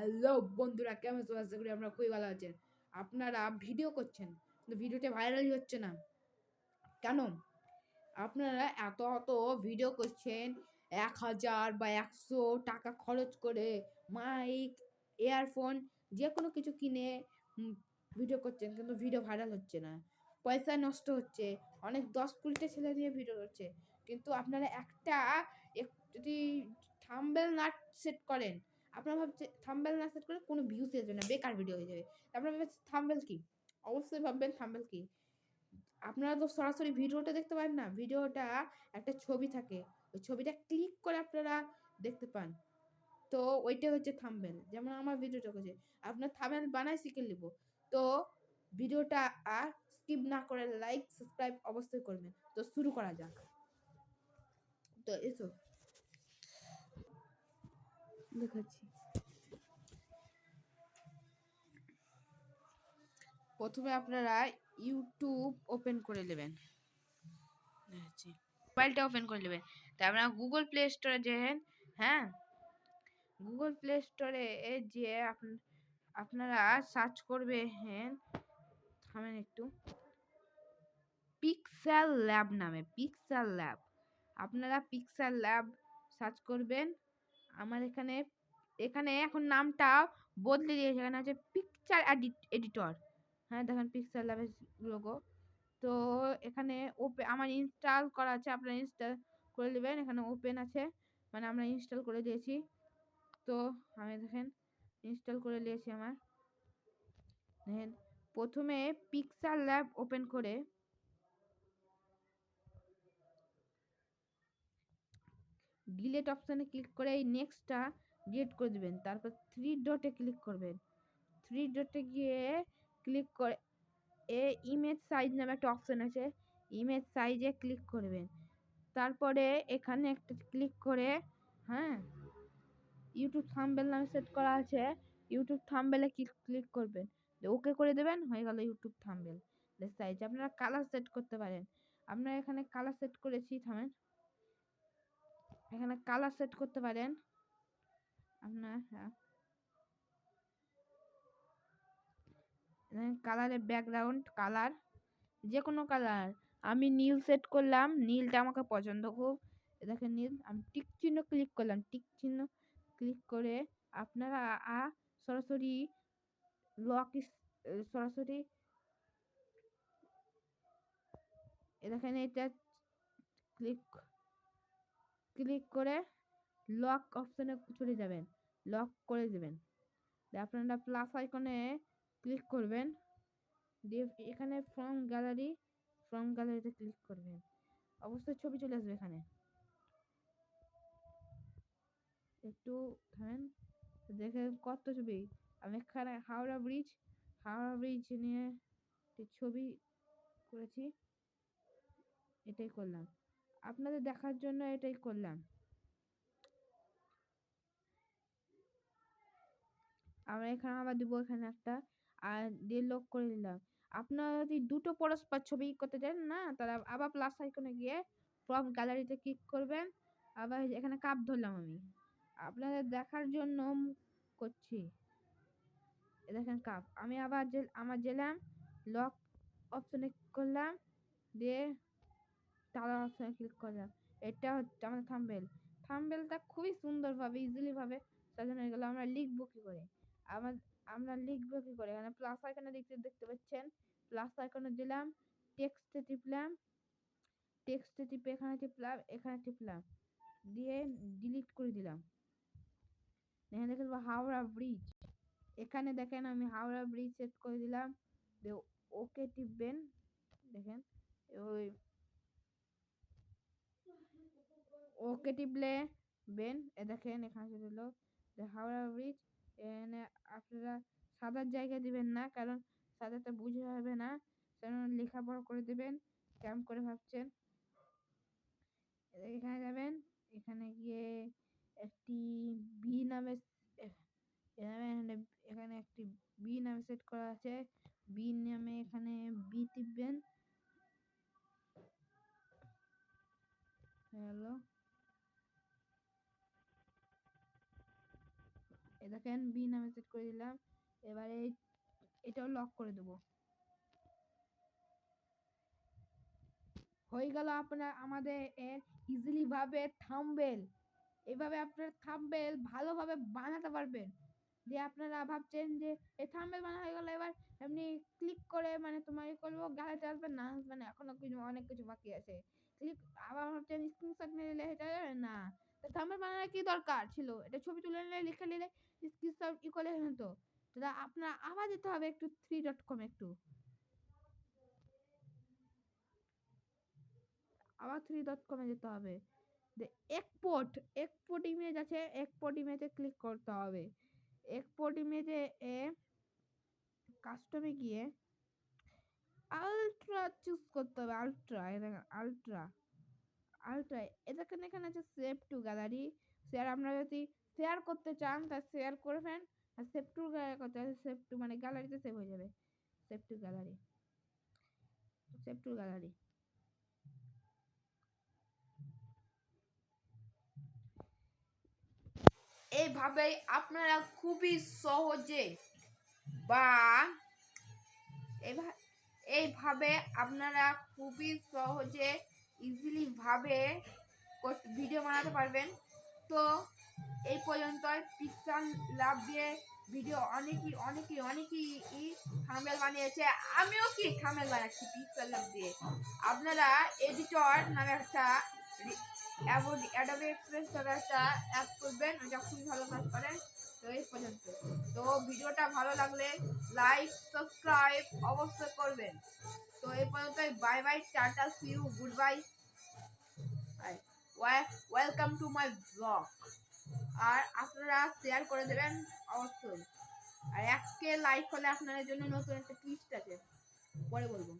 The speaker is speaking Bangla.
হ্যালো বন্ধুরা, কেমন আছো? আশা করি আমরা খুবই ভালো আছেন। আপনারা ভিডিও করছেন কিন্তু ভিডিওটা ভাইরালই হচ্ছে না কেন? আপনারা এত ভিডিও করছেন, ১,০০০ বা ১০০ টাকা খরচ করে মাইক, ইয়ারফোন যে কোনো কিছু কিনে ভিডিও করছেন কিন্তু ভিডিও ভাইরাল হচ্ছে না। পয়সা নষ্ট হচ্ছে। অনেক ১০-২০টা ছেলে দিয়ে ভিডিও করছে। কিন্তু আপনারা একটা যদি থাম্বনেল না সেট করেন, আপনারা ভাবছে থাম্বনেল না সেট করে কোনো ভিউজ আসবে না, বেকার ভিডিও হয়ে যাবে। আপনারা ভাবছেন থাম্বনেল কি? অবশ্যই ভাববেন থাম্বনেল কি? আপনারা তো সরাসরি ভিডিওটা দেখতে পারেন না। ভিডিওটা একটা ছবি থাকে। ওই ছবিটা ক্লিক করে আপনারা দেখতে পান। তো ওইটা হচ্ছে থাম্বনেল। যেমন আমার ভিডিওটা করছে। আপনার থাম্বনেল বানাই শিখে নিব। তো ভিডিওটা আর স্কিপ না করে লাইক, সাবস্ক্রাইব অবশ্যই করবেন। তো শুরু করা যাক। তো এসো দেখাচ্ছি। প্রথমে আপনারা ইউটিউব ওপেন করে নেবেন। দেখাচ্ছি। মোবাইলটা ওপেন করে নেবেন। তারপরে গুগল প্লে স্টোরে যেহেন, হ্যাঁ, গুগল প্লে স্টোরে যে আপনারা সার্চ করবেন, থামেন একটু, পিক্সেল ল্যাব নামে, পিক্সেল ল্যাব। আপনারা পিক্সেল ল্যাব সার্চ করবেন। আমার এখানে এখন নামটা বদলে দিয়েছে, এখানে আছে পিকচার এডিটর। হ্যাঁ, দেখেন পিক্সেল ল্যাবের লোগো। তো এখানে আমার ইনস্টল করা আছে, আপনারা ইনস্টল করে নেবেন। এখানে ওপেন আছে, মানে আমরা ইনস্টল করে দিয়েছি। তো আমি দেখেন ইনস্টল করে নিয়েছি আমার। দেখেন প্রথমে পিক্সেল ল্যাব ওপেন করে ডিলিট অপশানে ক্লিক করে এই নেক্সটটা ডিলিট করে দিবেন। তারপর 3 ডটে ক্লিক করবেন। 3 ডটে গিয়ে ক্লিক করে ইমেজ সাইজ নামে একটা অপশন আছে, ইমেজ সাইজে ক্লিক করবেন। তারপরে এখানে একটা ক্লিক করে, হ্যাঁ, ইউটিউব থাম্বনেল নামে সেট করা আছে, ইউটিউব থাম্বনেলে ক্লিক করবেন। ওকে করে দেবেন, হয়ে গেল ইউটিউব থাম্বনেল সাইজ। আপনারা কালার সেট করতে পারেন। আপনারা এখানে কালার সেট করেছি, থামেন, এখানে কালার সেট করতে পারেন আপনার। হ্যাঁ, কালারের ব্যাকগ্রাউন্ড কালার যে কোনো কালার। আমি নীল সেট করলাম, নীলটা আমাকে পছন্দ খুব। দেখেন নীল, আমি টিক চিহ্ন ক্লিক করলাম, টিক চিহ্ন ক্লিক করে আপনারা সরাসরি সরাসরি দেখেন এটা ক্লিক ক্লিক করে লক অপশনে চলে যাবেন, লক করে দেবেন। আপনারা প্লাস আইকনে ক্লিক করবেন, দিয়ে এখানে ফ্রম গ্যালারিতে ক্লিক করবেন। অবশ্যই ছবি চলে আসবে এখানে। একটু থামেন, দেখে কত ছবি। আমি এখানে হাওড়া ব্রিজ নিয়ে ছবি করেছি, এটাই করলাম আপনাদের দেখার জন্য, এটাই করলাম। আমরা এখানে আবার দিব এখানে একটা, আর দিয়ে লক করে দিলাম। আপনারা যদি দুটো পরস্পর ছবি করতে চান না, তাহলে আবার প্লাস আইকনে গিয়ে ফ্রম গ্যালারিতে ক্লিক করবেন। আবার এখানে কাপ ধরলাম আমি আপনাদের দেখার জন্য করছি। দেখেন কাপ, আমি আবার আমার জেলাম লক অপশনে করলাম, দিয়ে তালা অপশনে ক্লিক করলাম। এটা হচ্ছে আমাদের থাম্বনেলটা খুবই সুন্দরভাবে ইজিলি ভাবে সাজানো হয়ে গেল। আমরা লিখবো কি করে, এখানে প্লাস আইকনে দেখতে পাচ্ছেন, প্লাস আইকনে দিলাম, টেক্সটে টিপলাম, টেক্সটে টিপে এখানে টিপলাম, দিয়ে ডিলিট করে দিলাম। এখানে দেখেন হাওড়া ব্রিজ, এখানে দেখেন আমি হাওড়া ব্রিজ সেট করে দিলাম। ওকে টিপবেন, দেখেন ওই ওকে টিপলে দেখেন এখানে চলে এলো হাওড়া ব্রিজ। এখানে আপনারা সাদার জায়গায় দিবেন না, কারণ সাদাতে বুঝে হবে না, কারণ লেখাপড়া করে দেবেন কেমন করে ভাবছেন। এখানে যাবেন, এখানে গিয়ে একটি বি নামে এখানে একটি বি নামে সেট করা আছে, বি নামে এখানে বি টিপবেন। হ্যালো, দেখেন বি নামে সেট করে দিলাম। এবারে এটাও লক করে দেবো। হয়ে গেল আপনার আমাদের ইজিলি ভাবে থাম্বনেল। এভাবে আপনার থাম্বনেল ভালোভাবে বানাতে পারবেন। যে আপনারা ভাবছেন যে এই থাম্বনেল বানানো হয়ে গেল, এবার এমনি ক্লিক করে মানে তোমার করবো গ্যালারিতে আসবেন না, মানে এখনো কিছু অনেক কিছু বাকি আছে। ক্লিক আবার ভাবছেন স্ক্রিনশট নিয়ে নিলে এটা না, থাম্বনেল বানানোর কি দরকার ছিল, এটা ছবি তুলে নিলে লিখে নিলে স্ক্রিনশট ই করে হতো। আপনার আবার যেতে হবে একটু 3.com, আবার 3.com যেতে হবে। এক্সপোর্ট ইমেজ আছে, এক্সপোর্ট ইমেজে ক্লিক করতে হবে। এক্সপোর্ট ইমেজে কাস্টমে গিয়ে আলট্রা চুজ করতে হবে। আলট্রা আলট্রা এখানে আছে সেভ টু গ্যালারি। আপনারা যদি শেয়ার করতে চান তা শেয়ার করবেন, আর সেভ টু করতে সেভ টু মানে গ্যালারিতে সেভ হয়ে যাবে। Save two gallery, save two gallery. এইভাবে আপনারা খুবই সহজে বা এইভাবে আপনারা খুবই সহজে ইজিলি ভাবে ভিডিও বানাতে পারবেন। তো এই পর্যন্তই। পিক্সেল লাভ দিয়ে ভিডিও অনেকেই থাম্বনেল বানিয়েছে, আমিও কি থাম্বনেল বানাচ্ছি পিক্সেল লাভ দিয়ে। আপনারা এডিটর নামে একটা অ্যাডোবি এক্সপ্রেস নামে একটা অ্যাপ করবেন, ওটা খুবই ভালো কাজ করে। তো এই পর্যন্ত। তো ভিডিওটা ভালো লাগলে লাইক সাবস্ক্রাইব অবশ্যই করবেন। তো এই পর্যন্তই। Bye bye, tata, see you, good bye, welcome to my blog. আর আপনারা শেয়ার করে দেবেন অবশ্যই। আর 1K লাইক হলে আপনাদের জন্য নতুন একটা টুইস্ট আছে, পরে বলবো।